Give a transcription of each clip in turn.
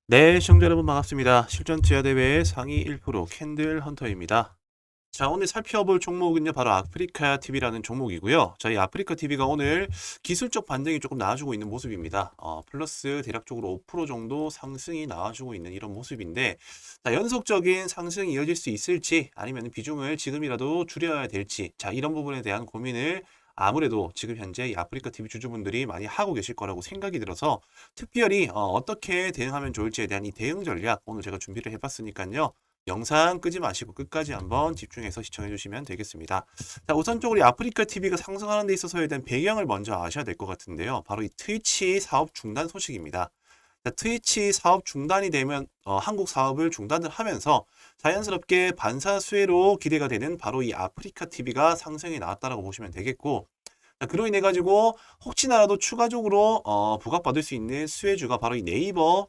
네, 시청자 여러분 반갑습니다. 실전 투자 대회 상위 1% 캔들 헌터입니다. 자, 오늘 살펴볼 종목은요, 바로 아프리카 TV라는 종목이고요. 저희 아프리카 TV가 오늘 기술적 반등이 조금 나와주고 있는 모습입니다. 플러스 대략적으로 5% 정도 상승이 나와주고 있는 이런 모습인데, 자, 연속적인 상승이 이어질 수 있을지, 아니면 비중을 지금이라도 줄여야 될지, 자, 이런 부분에 대한 고민을 아무래도 지금 현재 이 아프리카 TV 주주분들이 많이 하고 계실 거라고 생각이 들어서 특별히 어떻게 대응하면 좋을지에 대한 이 대응 전략 오늘 제가 준비를 해봤으니까요. 영상 끄지 마시고 끝까지 한번 집중해서 시청해 주시면 되겠습니다. 자, 우선적으로 이 아프리카 TV가 상승하는 데 있어서에 대한 배경을 먼저 아셔야 될 것 같은데요. 바로 이 트위치 사업 중단 소식입니다. 자, 트위치 사업 중단이 되면 한국 사업을 중단을 하면서 자연스럽게 반사수혜로 기대가 되는 바로 이 아프리카 TV가 상승이 나왔다라고 보시면 되겠고, 자, 그로 인해 가지고 혹시나라도 추가적으로 부각받을 수 있는 수혜주가 바로 이 네이버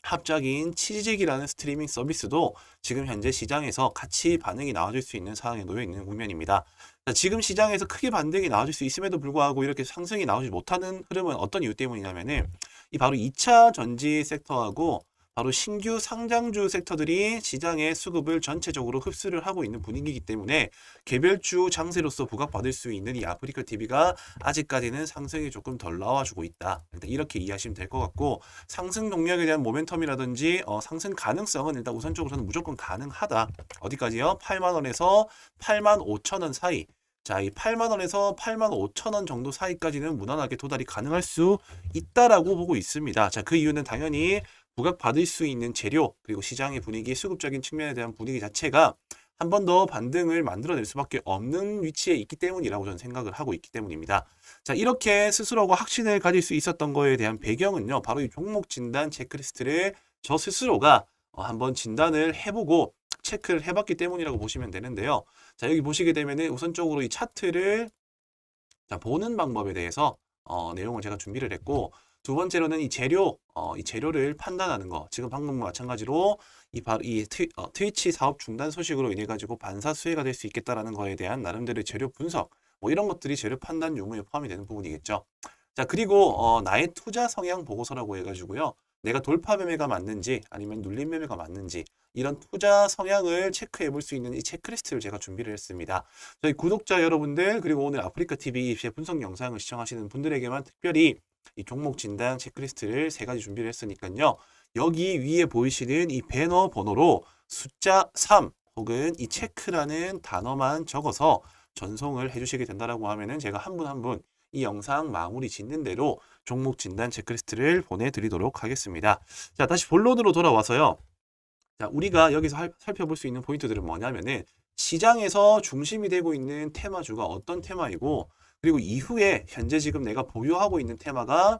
합작인 치즈직이라는 스트리밍 서비스도 지금 현재 시장에서 같이 반응이 나와줄 수 있는 상황에 놓여 있는 국면입니다. 자, 지금 시장에서 크게 반등이 나와줄 수 있음에도 불구하고 이렇게 상승이 나오지 못하는 흐름은 어떤 이유 때문이냐면은 이 바로 2차 전지 섹터하고 바로 신규 상장주 섹터들이 시장의 수급을 전체적으로 흡수를 하고 있는 분위기이기 때문에 개별주 장세로서 부각받을 수 있는 이 아프리카 TV가 아직까지는 상승이 조금 덜 나와주고 있다. 일단 이렇게 이해하시면 될 것 같고, 상승 동력에 대한 모멘텀이라든지 상승 가능성은 일단 우선적으로 저는 무조건 가능하다. 어디까지요? 8만 원에서 8만 5천 원 사이. 자, 이 8만 원에서 8만 5천 원 정도 사이까지는 무난하게 도달이 가능할 수 있다라고 보고 있습니다. 자, 그 이유는 당연히 부각받을 수 있는 재료, 그리고 시장의 분위기, 수급적인 측면에 대한 분위기 자체가 한 번 더 반등을 만들어낼 수밖에 없는 위치에 있기 때문이라고 저는 생각을 하고 있기 때문입니다. 자, 이렇게 스스로가 확신을 가질 수 있었던 거에 대한 배경은요, 바로 이 종목 진단 체크리스트를 저 스스로가 한번 진단을 해보고 체크를 해봤기 때문이라고 보시면 되는데요. 자, 여기 보시게 되면은 우선적으로 이 차트를 자, 보는 방법에 대해서 내용을 제가 준비를 했고, 두 번째로는 이 재료를 판단하는 거. 지금 방금과 마찬가지로 이 트위치 사업 중단 소식으로 인해 가지고 반사 수혜가 될 수 있겠다라는 거에 대한 나름대로의 재료 분석, 뭐 이런 것들이 재료 판단 요구에 포함이 되는 부분이겠죠. 자, 그리고 나의 투자 성향 보고서라고 해가지고요. 내가 돌파 매매가 맞는지 아니면 눌림 매매가 맞는지 이런 투자 성향을 체크해 볼 수 있는 이 체크리스트를 제가 준비를 했습니다. 저희 구독자 여러분들 그리고 오늘 아프리카 TV 제 분석 영상을 시청하시는 분들에게만 특별히 이 종목 진단 체크리스트를 세 가지 준비를 했으니까요. 여기 위에 보이시는 이 배너 번호로 숫자 3 혹은 이 체크라는 단어만 적어서 전송을 해주시게 된다라고 하면은 제가 한 분 한 분 이 영상 마무리 짓는 대로 종목 진단 체크리스트를 보내드리도록 하겠습니다. 자, 다시 본론으로 돌아와서요. 자, 우리가 여기서 살펴볼 수 있는 포인트들은 뭐냐면은 시장에서 중심이 되고 있는 테마주가 어떤 테마이고, 그리고 이후에 현재 지금 내가 보유하고 있는 테마가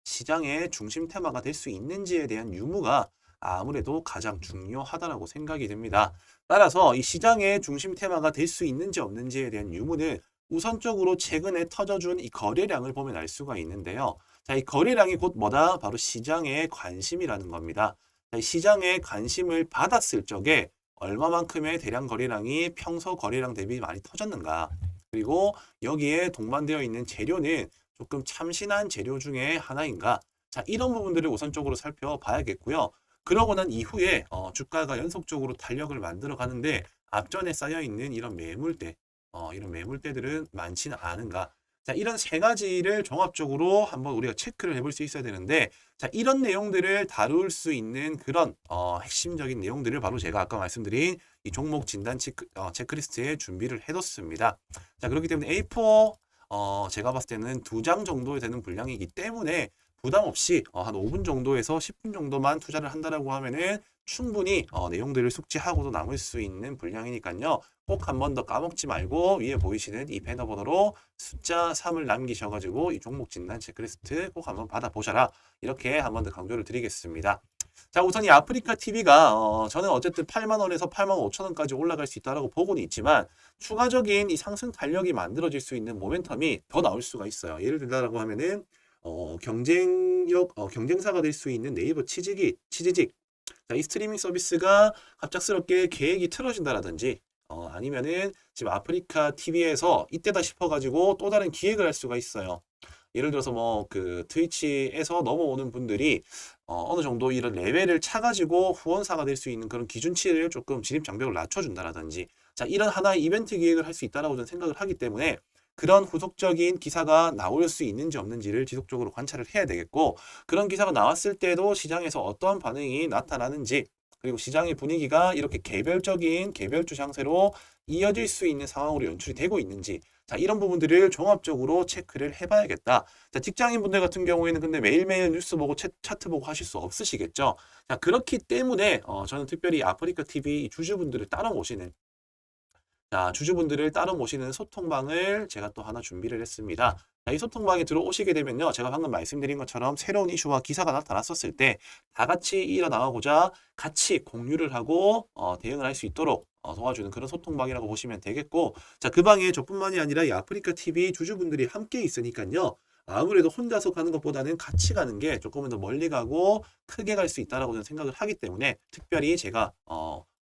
시장의 중심 테마가 될 수 있는지에 대한 유무가 아무래도 가장 중요하다라고 생각이 됩니다. 따라서 이 시장의 중심 테마가 될 수 있는지 없는지에 대한 유무는 우선적으로 최근에 터져준 이 거래량을 보면 알 수가 있는데요. 자, 이 거래량이 곧 뭐다? 바로 시장의 관심이라는 겁니다. 자, 이 시장의 관심을 받았을 적에 얼마만큼의 대량 거래량이 평소 거래량 대비 많이 터졌는가? 그리고 여기에 동반되어 있는 재료는 조금 참신한 재료 중에 하나인가? 자, 이런 부분들을 우선적으로 살펴봐야겠고요. 그러고 난 이후에 주가가 연속적으로 탄력을 만들어 가는데 앞전에 쌓여 있는 이런 매물대들은 많지는 않은가? 자, 이런 세 가지를 종합적으로 한번 우리가 체크를 해볼 수 있어야 되는데, 자, 이런 내용들을 다룰 수 있는 그런 핵심적인 내용들을 바로 제가 아까 말씀드린 이 종목 진단 체크리스트에 준비를 해뒀습니다. 자, 그렇기 때문에 A4 제가 봤을 때는 2장 정도 되는 분량이기 때문에 부담 없이 한 5분 정도에서 10분 정도만 투자를 한다라고 하면은 충분히 내용들을 숙지하고도 남을 수 있는 분량이니까요. 꼭 한 번 더 까먹지 말고 위에 보이시는 이 배너 번호로 숫자 3을 남기셔가지고 이 종목 진단 체크리스트 꼭 한번 받아보셔라. 이렇게 한 번 더 강조를 드리겠습니다. 자, 우선 이 아프리카 TV가 저는 어쨌든 8만 원에서 8만 5천 원까지 올라갈 수 있다라고 보고는 있지만 추가적인 이 상승 탄력이 만들어질 수 있는 모멘텀이 더 나올 수가 있어요. 예를 들자라고 하면은 경쟁사가 될 수 있는 네이버 치즈직, 자, 이 스트리밍 서비스가 갑작스럽게 계획이 틀어진다라든지 아니면은 지금 아프리카 TV에서 이때다 싶어가지고 또 다른 기획을 할 수가 있어요. 예를 들어서 뭐 그 트위치에서 넘어오는 분들이 어느 정도 이런 레벨을 차가지고 후원사가 될 수 있는 그런 기준치를 조금 진입 장벽을 낮춰준다라든지 자 이런 하나의 이벤트 기획을 할 수 있다라고 저는 생각을 하기 때문에 그런 후속적인 기사가 나올 수 있는지 없는지를 지속적으로 관찰을 해야 되겠고 그런 기사가 나왔을 때도 시장에서 어떠한 반응이 나타나는지 그리고 시장의 분위기가 이렇게 개별적인 개별주 장세로 이어질 수 있는 상황으로 연출이 되고 있는지 자 이런 부분들을 종합적으로 체크를 해봐야겠다. 자 직장인분들 같은 경우에는 근데 매일매일 뉴스 보고 차트 보고 하실 수 없으시겠죠. 자 그렇기 때문에 저는 특별히 아프리카 TV 주주분들을 따라 모시는 자, 주주분들을 따로 모시는 소통방을 제가 또 하나 준비를 했습니다. 자, 이 소통방에 들어오시게 되면요. 제가 방금 말씀드린 것처럼 새로운 이슈와 기사가 나타났었을 때 다 같이 일어나고자 같이 공유를 하고 대응을 할 수 있도록 도와주는 그런 소통방이라고 보시면 되겠고 자, 그 방에 저뿐만이 아니라 이 아프리카 TV 주주분들이 함께 있으니까요. 아무래도 혼자서 가는 것보다는 같이 가는 게 조금은 더 멀리 가고 크게 갈 수 있다라고 저는 생각을 하기 때문에 특별히 제가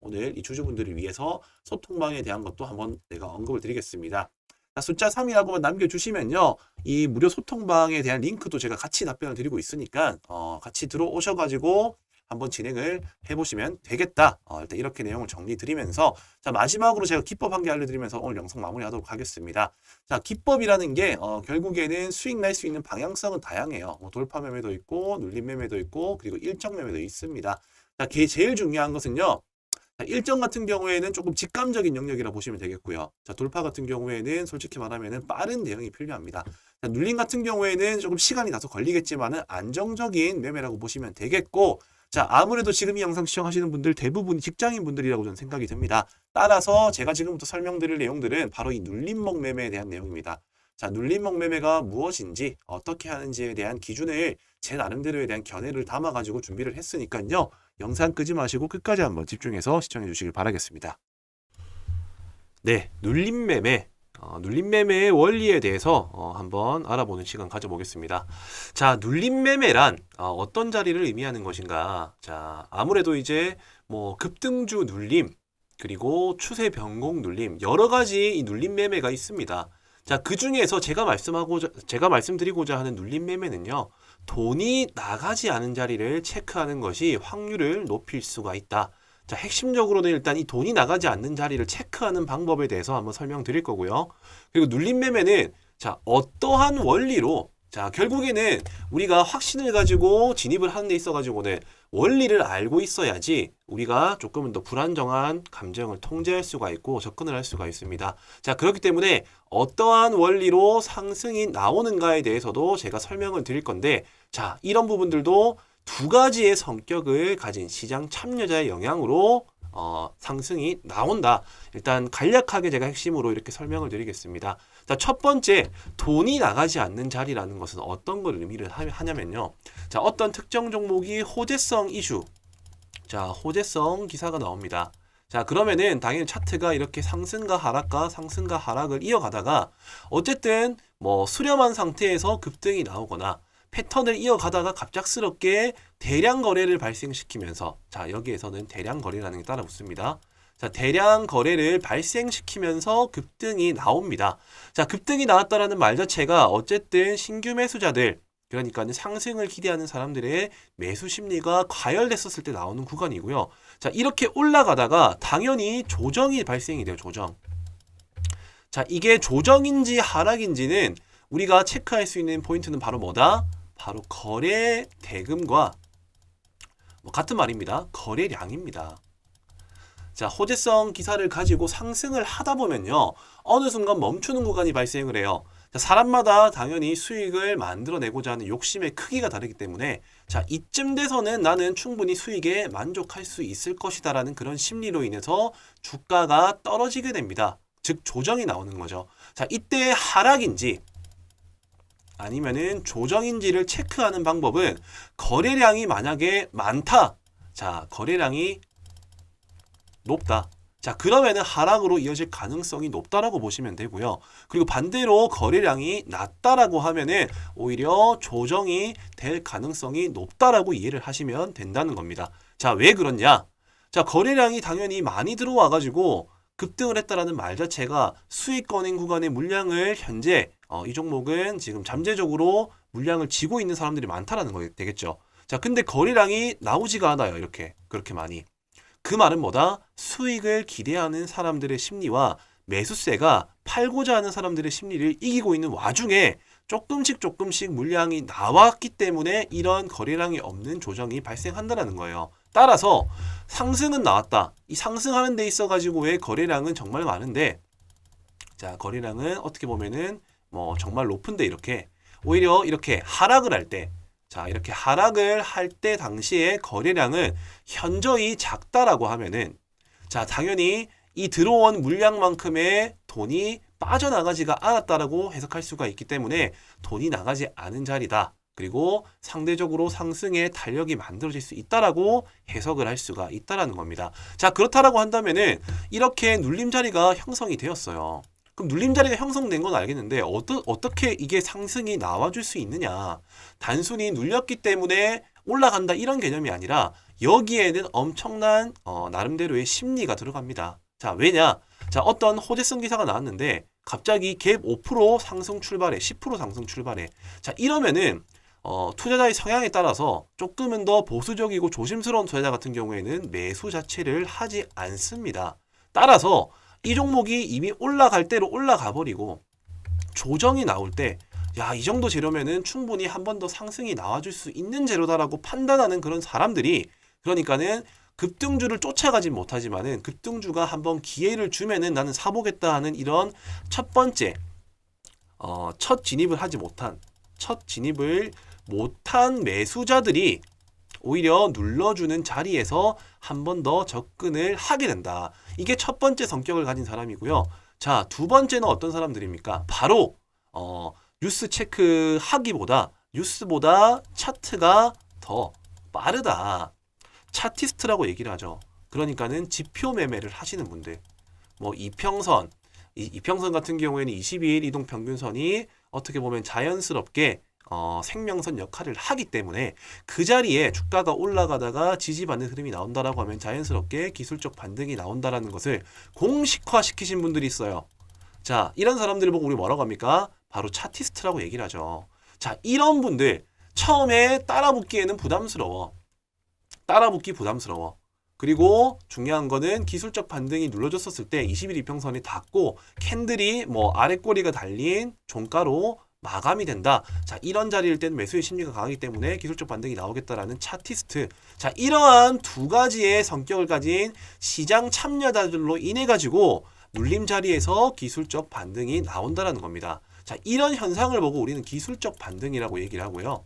오늘 이 주주분들을 위해서 소통방에 대한 것도 한번 내가 언급을 드리겠습니다. 자, 숫자 3이라고만 남겨주시면요. 이 무료 소통방에 대한 링크도 제가 같이 답변을 드리고 있으니까 같이 들어오셔가지고 한번 진행을 해보시면 되겠다. 일단 이렇게 내용을 정리 드리면서 자 마지막으로 제가 기법 한 개 알려드리면서 오늘 영상 마무리하도록 하겠습니다. 자 기법이라는 게 결국에는 수익 날 수 있는 방향성은 다양해요. 뭐 돌파 매매도 있고 눌림 매매도 있고 그리고 일정 매매도 있습니다. 자 제일 중요한 것은요. 자, 일정 같은 경우에는 조금 직감적인 영역이라 보시면 되겠고요. 자, 돌파 같은 경우에는 솔직히 말하면 빠른 대응이 필요합니다. 자, 눌림 같은 경우에는 조금 시간이 다소 걸리겠지만은 안정적인 매매라고 보시면 되겠고, 자, 아무래도 지금 이 영상 시청하시는 분들 대부분이 직장인 분들이라고 저는 생각이 듭니다. 따라서 제가 지금부터 설명드릴 내용들은 바로 이 눌림목 매매에 대한 내용입니다. 자, 눌림목 매매가 무엇인지 어떻게 하는지에 대한 기준을 제 나름대로에 대한 견해를 담아가지고 준비를 했으니까요. 영상 끄지 마시고 끝까지 한번 집중해서 시청해 주시길 바라겠습니다. 네, 눌림 매매. 눌림 매매의 원리에 대해서 한번 알아보는 시간 가져보겠습니다. 자, 눌림 매매란 어떤 자리를 의미하는 것인가? 자, 아무래도 이제 뭐 급등주 눌림 그리고 추세 변곡 눌림 여러 가지 이 눌림 매매가 있습니다. 자, 그 중에서 제가 말씀드리고자 하는 눌림 매매는요. 돈이 나가지 않은 자리를 체크하는 것이 확률을 높일 수가 있다. 자, 핵심적으로는 일단 이 돈이 나가지 않는 자리를 체크하는 방법에 대해서 한번 설명드릴 거고요. 그리고 눌림 매매는 자, 어떠한 원리로 자, 결국에는 우리가 확신을 가지고 진입을 하는 데 있어 가지고는 원리를 알고 있어야지 우리가 조금은 더 불안정한 감정을 통제할 수가 있고 접근을 할 수가 있습니다. 자, 그렇기 때문에 어떠한 원리로 상승이 나오는가에 대해서도 제가 설명을 드릴 건데 자, 이런 부분들도 두 가지의 성격을 가진 시장 참여자의 영향으로 상승이 나온다. 일단 간략하게 제가 핵심으로 이렇게 설명을 드리겠습니다. 자, 첫 번째, 돈이 나가지 않는 자리라는 것은 어떤 걸 의미를 하냐면요. 자, 어떤 특정 종목이 호재성 이슈, 자, 호재성 기사가 나옵니다. 자, 그러면은 당연히 차트가 이렇게 상승과 하락을 이어가다가 어쨌든 뭐 수렴한 상태에서 급등이 나오거나 패턴을 이어가다가 갑작스럽게 대량 거래를 발생시키면서 자, 여기에서는 대량 거래라는 게 따라 붙습니다. 자, 대량 거래를 발생시키면서 급등이 나옵니다. 자, 급등이 나왔다라는 말 자체가 어쨌든 신규 매수자들 그러니까 상승을 기대하는 사람들의 매수 심리가 과열됐었을 때 나오는 구간이고요. 자, 이렇게 올라가다가 당연히 조정이 발생이 돼요. 조정. 자, 이게 조정인지 하락인지는 우리가 체크할 수 있는 포인트는 바로 뭐다? 바로 거래 대금과 같은 말입니다. 거래량입니다. 자, 호재성 기사를 가지고 상승을 하다 보면요. 어느 순간 멈추는 구간이 발생을 해요. 자, 사람마다 당연히 수익을 만들어내고자 하는 욕심의 크기가 다르기 때문에 자, 이쯤 돼서는 나는 충분히 수익에 만족할 수 있을 것이다 라는 그런 심리로 인해서 주가가 떨어지게 됩니다. 즉 조정이 나오는 거죠. 자, 이때 하락인지 아니면은 조정인지를 체크하는 방법은 거래량이 만약에 많다. 자, 거래량이 높다. 자, 그러면은 하락으로 이어질 가능성이 높다라고 보시면 되고요. 그리고 반대로 거래량이 낮다라고 하면은 오히려 조정이 될 가능성이 높다라고 이해를 하시면 된다는 겁니다. 자, 왜 그러냐? 자, 거래량이 당연히 많이 들어와 가지고 급등을 했다라는 말 자체가 수익권인 구간의 물량을 현재 이 종목은 지금 잠재적으로 물량을 쥐고 있는 사람들이 많다라는 거 되겠죠. 자, 근데 거래량이 나오지가 않아요. 이렇게 그렇게 많이. 그 말은 뭐다? 수익을 기대하는 사람들의 심리와 매수세가 팔고자 하는 사람들의 심리를 이기고 있는 와중에 조금씩 물량이 나왔기 때문에 이런 거래량이 없는 조정이 발생한다는 거예요. 따라서 상승은 나왔다. 이 상승하는 데 있어 가지고의 거래량은 정말 많은데, 자, 거래량은 어떻게 보면은 뭐 정말 높은데 이렇게 오히려 이렇게 하락을 할 때, 자, 이렇게 하락을 할 때 당시에 거래량은 현저히 작다라고 하면은, 자, 당연히 이 들어온 물량만큼의 돈이 빠져나가지가 않았다라고 해석할 수가 있기 때문에 돈이 나가지 않은 자리다. 그리고 상대적으로 상승의 탄력이 만들어질 수 있다라고 해석을 할 수가 있다라는 겁니다. 자, 그렇다라고 한다면은 이렇게 눌림 자리가 형성이 되었어요. 그럼 눌림 자리가 형성된 건 알겠는데 어떻게 이게 상승이 나와줄 수 있느냐? 단순히 눌렸기 때문에 올라간다 이런 개념이 아니라 여기에는 엄청난 나름대로의 심리가 들어갑니다. 자, 왜냐? 자, 어떤 호재성 기사가 나왔는데 갑자기 갭 5% 상승 출발해, 10% 상승 출발해. 자, 이러면은 투자자의 성향에 따라서 조금은 더 보수적이고 조심스러운 투자자 같은 경우에는 매수 자체를 하지 않습니다. 따라서 이 종목이 이미 올라갈 대로 올라가 버리고 조정이 나올 때, 야, 이 정도 재료면은 충분히 한 번 더 상승이 나와줄 수 있는 재료다라고 판단하는 그런 사람들이, 그러니까는 급등주를 쫓아가진 못하지만은 급등주가 한번 기회를 주면은 나는 사보겠다 하는 이런 첫 번째 첫 진입을 못한 매수자들이 오히려 눌러주는 자리에서 한 번 더 접근을 하게 된다. 이게 첫 번째 성격을 가진 사람이고요. 자, 두 번째는 어떤 사람들입니까? 바로 뉴스 체크하기보다 뉴스보다 차트가 더 빠르다. 차티스트라고 얘기를 하죠. 그러니까는 지표 매매를 하시는 분들, 뭐 이평선 같은 경우에는 22일 이동 평균선이 어떻게 보면 자연스럽게 생명선 역할을 하기 때문에 그 자리에 주가가 올라가다가 지지받는 흐름이 나온다라고 하면 자연스럽게 기술적 반등이 나온다라는 것을 공식화 시키신 분들이 있어요. 자, 이런 사람들을 보고 우리 뭐라고 합니까? 바로 차티스트라고 얘기를 하죠. 자, 이런 분들 처음에 따라붙기에는 부담스러워. 그리고 중요한 거는 기술적 반등이 눌러줬었을 때 20일 이평선이 닿고 캔들이 뭐 아랫꼬리가 달린 종가로 마감이 된다. 자, 이런 자리일 때는 매수의 심리가 강하기 때문에 기술적 반등이 나오겠다라는 차티스트. 자, 이러한 두 가지의 성격을 가진 시장 참여자들로 인해 가지고 눌림 자리에서 기술적 반등이 나온다라는 겁니다. 자, 이런 현상을 보고 우리는 기술적 반등이라고 얘기를 하고요.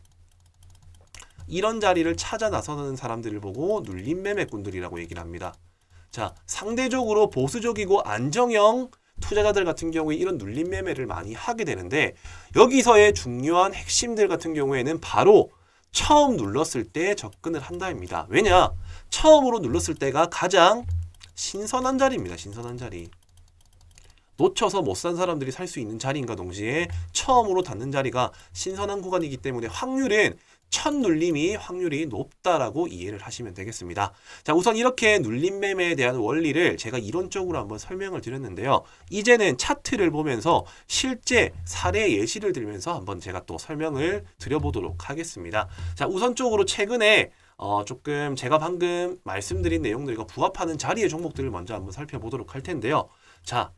이런 자리를 찾아 나서는 사람들을 보고 눌림 매매꾼들이라고 얘기를 합니다. 자, 상대적으로 보수적이고 안정형 투자자들 같은 경우에 이런 눌림 매매를 많이 하게 되는데, 여기서의 중요한 핵심들 같은 경우에는 바로 처음 눌렀을 때 접근을 한다입니다. 왜냐? 처음으로 눌렀을 때가 가장 신선한 자리입니다. 신선한 자리. 놓쳐서 못 산 사람들이 살 수 있는 자리인가 동시에 처음으로 닿는 자리가 신선한 구간이기 때문에 첫 눌림이 확률이 높다라고 이해를 하시면 되겠습니다. 자, 우선 이렇게 눌림 매매에 대한 원리를 제가 이론적으로 한번 설명을 드렸는데요. 이제는 차트를 보면서 실제 사례 예시를 들면서 한번 제가 또 설명을 드려보도록 하겠습니다. 자, 우선적으로 최근에 조금 제가 방금 말씀드린 내용들과 부합하는 자리의 종목들을 먼저 한번 살펴보도록 할 텐데요. 자,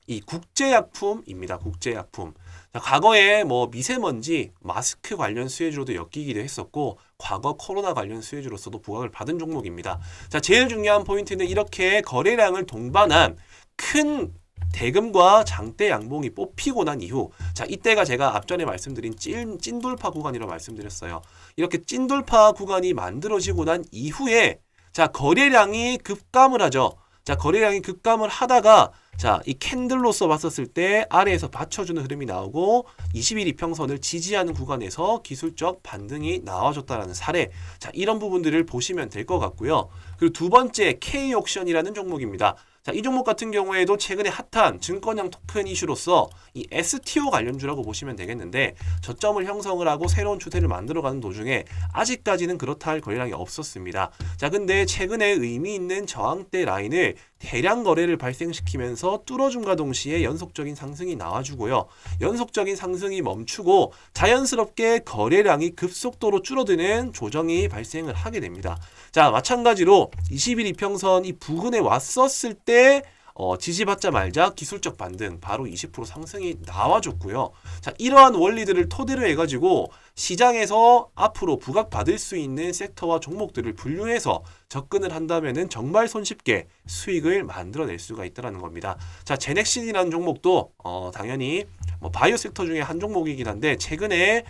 이 국제약품입니다. 국제약품. 자, 과거에 뭐 미세먼지, 마스크 관련 수혜주로도 엮이기도 했었고, 과거 코로나 관련 수혜주로서도 부각을 받은 종목입니다. 자, 제일 중요한 포인트는 이렇게 거래량을 동반한 큰 대금과 장대 양봉이 뽑히고 난 이후, 자, 이때가 제가 앞전에 말씀드린 찐돌파 구간이라고 말씀드렸어요. 이렇게 찐돌파 구간이 만들어지고 난 이후에, 자, 거래량이 급감을 하죠. 자, 거래량이 급감을 하다가, 자, 이 캔들로서 봤었을 때 아래에서 받쳐주는 흐름이 나오고 20일 이평선을 지지하는 구간에서 기술적 반등이 나와줬다라는 사례. 자, 이런 부분들을 보시면 될 것 같고요. 그리고 두 번째 K옥션이라는 종목입니다. 자, 이 종목 같은 경우에도 최근에 핫한 증권형 토큰 이슈로서 이 STO 관련주라고 보시면 되겠는데, 저점을 형성을 하고 새로운 추세를 만들어가는 도중에 아직까지는 그렇다 할 거래량이 없었습니다. 자, 근데 최근에 의미 있는 저항대 라인을 대량 거래를 발생시키면서 뚫어줌과 동시에 연속적인 상승이 나와주고요. 연속적인 상승이 멈추고 자연스럽게 거래량이 급속도로 줄어드는 조정이 발생을 하게 됩니다. 자, 마찬가지로 20일 이평선 이 부근에 왔었을 때 지지받자 말자 기술적 반등 바로 20% 상승이 나와줬고요. 자, 이러한 원리들을 토대로 해가지고 시장에서 앞으로 부각받을 수 있는 섹터와 종목들을 분류해서 접근을 한다면은 정말 손쉽게 수익을 만들어낼 수가 있다는 겁니다. 자, 제넥신이라는 종목도 당연히 바이오 섹터 중에 한 종목이긴 한데 최근에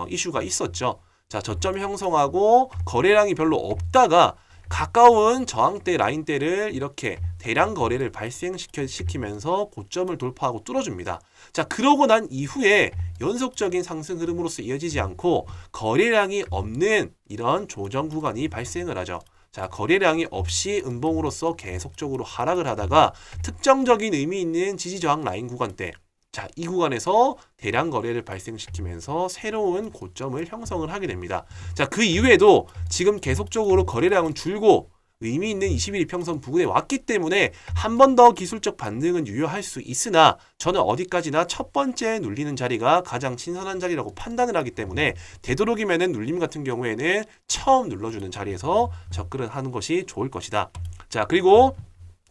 이슈가 있었죠. 자, 저점 형성하고 거래량이 별로 없다가 가까운 저항대 라인대를 이렇게 대량 거래를 발생시키면서 고점을 돌파하고 뚫어줍니다. 자, 그러고 난 이후에 연속적인 상승 흐름으로서 이어지지 않고 거래량이 없는 이런 조정 구간이 발생을 하죠. 자, 거래량이 없이 음봉으로서 계속적으로 하락을 하다가 특정적인 의미 있는 지지 저항 라인 구간대, 자, 이 구간에서 대량 거래를 발생시키면서 새로운 고점을 형성을 하게 됩니다. 자, 그 이후에도 지금 계속적으로 거래량은 줄고 의미 있는 21 이평선 부근에 왔기 때문에 한 번 더 기술적 반등은 유효할 수 있으나 저는 어디까지나 첫 번째 눌리는 자리가 가장 신선한 자리라고 판단을 하기 때문에 되도록이면은 눌림 같은 경우에는 처음 눌러주는 자리에서 접근을 하는 것이 좋을 것이다. 자, 그리고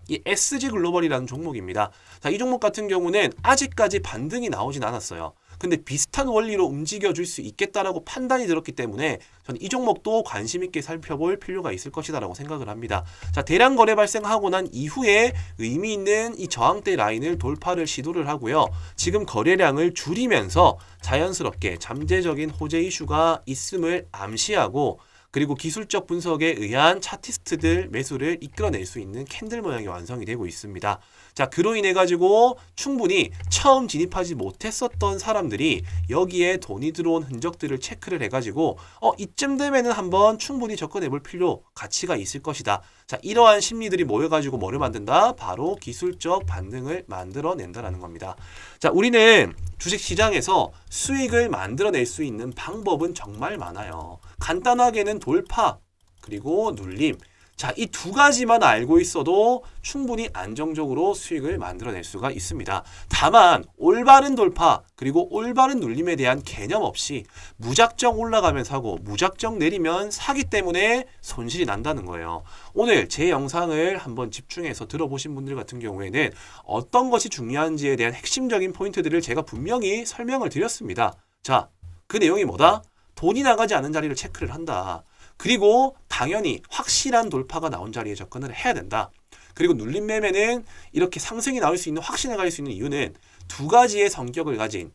이 SG 글로벌이라는 종목입니다. 자, 이 종목 같은 경우는 아직까지 반등이 나오진 않았어요. 근데 비슷한 원리로 움직여줄 수 있겠다라고 판단이 들었기 때문에 저는 이 종목도 관심 있게 살펴볼 필요가 있을 것이다라고 생각을 합니다. 자, 대량 거래 발생하고 난 이후에 의미 있는 이 저항대 라인을 돌파를 시도를 하고요. 지금 거래량을 줄이면서 자연스럽게 잠재적인 호재 이슈가 있음을 암시하고 그리고 기술적 분석에 의한 차티스트들 매수를 이끌어낼 수 있는 캔들 모양이 완성이 되고 있습니다. 자, 그로 인해 가지고 충분히 처음 진입하지 못했었던 사람들이 여기에 돈이 들어온 흔적들을 체크를 해가지고 이쯤 되면은 한번 충분히 접근해 볼 필요, 가치가 있을 것이다. 자, 이러한 심리들이 모여가지고 뭐를 만든다? 바로 기술적 반등을 만들어낸다라는 겁니다. 자, 우리는 주식시장에서 수익을 만들어낼 수 있는 방법은 정말 많아요. 간단하게는 돌파, 그리고 눌림. 자, 이 두 가지만 알고 있어도 충분히 안정적으로 수익을 만들어낼 수가 있습니다. 다만 올바른 돌파 그리고 올바른 눌림에 대한 개념 없이 무작정 올라가면 사고 무작정 내리면 사기 때문에 손실이 난다는 거예요. 오늘 제 영상을 한번 집중해서 들어보신 분들 같은 경우에는 어떤 것이 중요한지에 대한 핵심적인 포인트들을 제가 분명히 설명을 드렸습니다. 자, 그 내용이 뭐다? 돈이 나가지 않은 자리를 체크를 한다. 그리고 당연히 확실한 돌파가 나온 자리에 접근을 해야 된다. 그리고 눌림 매매는 이렇게 상승이 나올 수 있는, 확신에 갈 수 있는 이유는 두 가지의 성격을 가진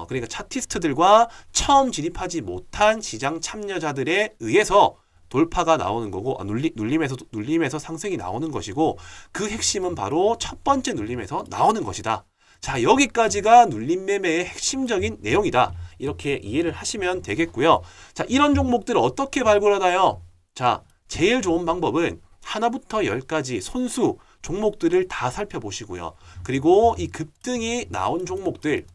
그러니까 차티스트들과 처음 진입하지 못한 시장 참여자들에 의해서 돌파가 나오는 거고 눌림에서 상승이 나오는 것이고 그 핵심은 바로 첫 번째 눌림에서 나오는 것이다. 자, 여기까지가 눌림 매매의 핵심적인 내용이다. 이렇게 이해를 하시면 되겠고요. 자, 이런 종목들을 어떻게 발굴하나요? 자, 제일 좋은 방법은 하나부터 10까지 손수 종목들을 다 살펴보시고요. 그리고 이 급등이 나온 종목들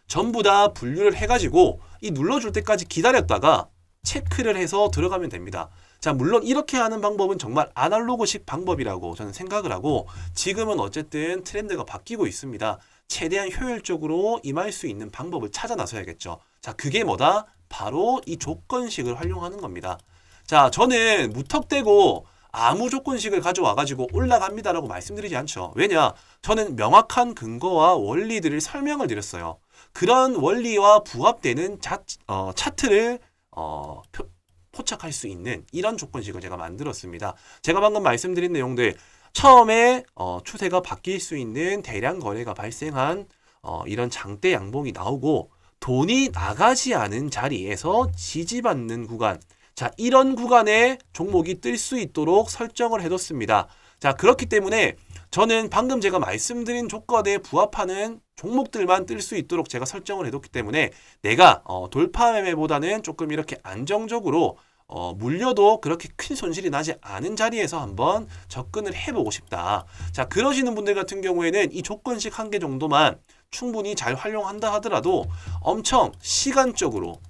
전부 다 분류를 해가지고 이 눌러줄 때까지 기다렸다가 체크를 해서 들어가면 됩니다. 자, 물론 이렇게 하는 방법은 정말 아날로그식 방법이라고 저는 생각을 하고 지금은 어쨌든 트렌드가 바뀌고 있습니다. 최대한 효율적으로 임할 수 있는 방법을 찾아 나서야겠죠. 자, 그게 뭐다? 바로 이 조건식을 활용하는 겁니다. 자, 저는 무턱대고 아무 조건식을 가져와가지고 올라갑니다라고 말씀드리지 않죠. 왜냐? 저는 명확한 근거와 원리들을 설명을 드렸어요. 그런 원리와 부합되는 차트를 포착할 수 있는 이런 조건식을 제가 만들었습니다. 제가 방금 말씀드린 내용들 처음에 추세가 바뀔 수 있는 대량 거래가 발생한 이런 장대 양봉이 나오고 돈이 나가지 않은 자리에서 지지받는 구간, 자, 이런 구간에 종목이 뜰 수 있도록 설정을 해뒀습니다. 자, 그렇기 때문에 저는 방금 제가 말씀드린 조건에 부합하는 종목들만 뜰 수 있도록 제가 설정을 해뒀기 때문에 내가 돌파 매매보다는 조금 이렇게 안정적으로 물려도 그렇게 큰 손실이 나지 않은 자리에서 한번 접근을 해보고 싶다. 자, 그러시는 분들 같은 경우에는 이 조건식 한 개 정도만 충분히 잘 활용한다 하더라도 엄청 시간적으로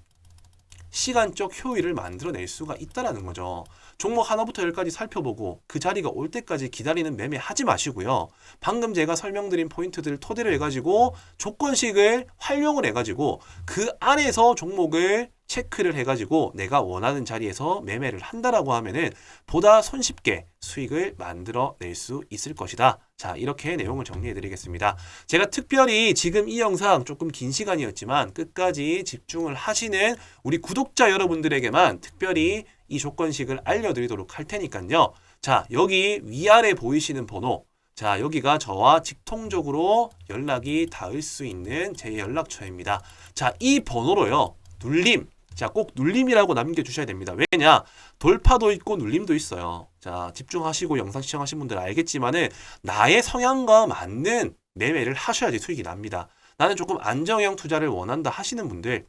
시간적 효율을 만들어낼 수가 있다라는 거죠. 종목 하나부터 열까지 살펴보고 그 자리가 올 때까지 기다리는 매매 하지 마시고요. 방금 제가 설명드린 포인트들을 토대로 해가지고 조건식을 활용을 해가지고 그 안에서 종목을 체크를 해가지고 내가 원하는 자리에서 매매를 한다라고 하면은 보다 손쉽게 수익을 만들어낼 수 있을 것이다. 자, 이렇게 내용을 정리해 드리겠습니다. 제가 특별히 지금 이 영상 조금 긴 시간이었지만 끝까지 집중을 하시는 우리 구독자 여러분들에게만 특별히 이 조건식을 알려드리도록 할 테니까요. 자, 여기 위아래 보이시는 번호, 자, 여기가 저와 직통적으로 연락이 닿을 수 있는 제 연락처입니다. 자, 이 번호로요. 눌림. 자, 꼭 눌림이라고 남겨주셔야 됩니다. 왜냐? 돌파도 있고 눌림도 있어요. 자, 집중하시고 영상 시청하신 분들 알겠지만은 나의 성향과 맞는 매매를 하셔야지 수익이 납니다. 나는 조금 안정형 투자를 원한다 하시는 분들,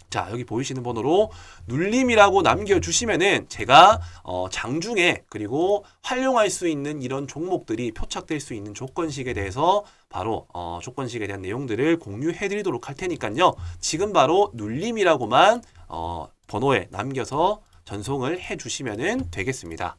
자, 여기 보이시는 번호로 눌림이라고 남겨주시면은 제가 장중에 그리고 활용할 수 있는 이런 종목들이 표착될 수 있는 조건식에 대해서 바로 조건식에 대한 내용들을 공유해 드리도록 할 테니까요. 지금 바로 눌림이라고만 번호에 남겨서 전송을 해 주시면 되겠습니다.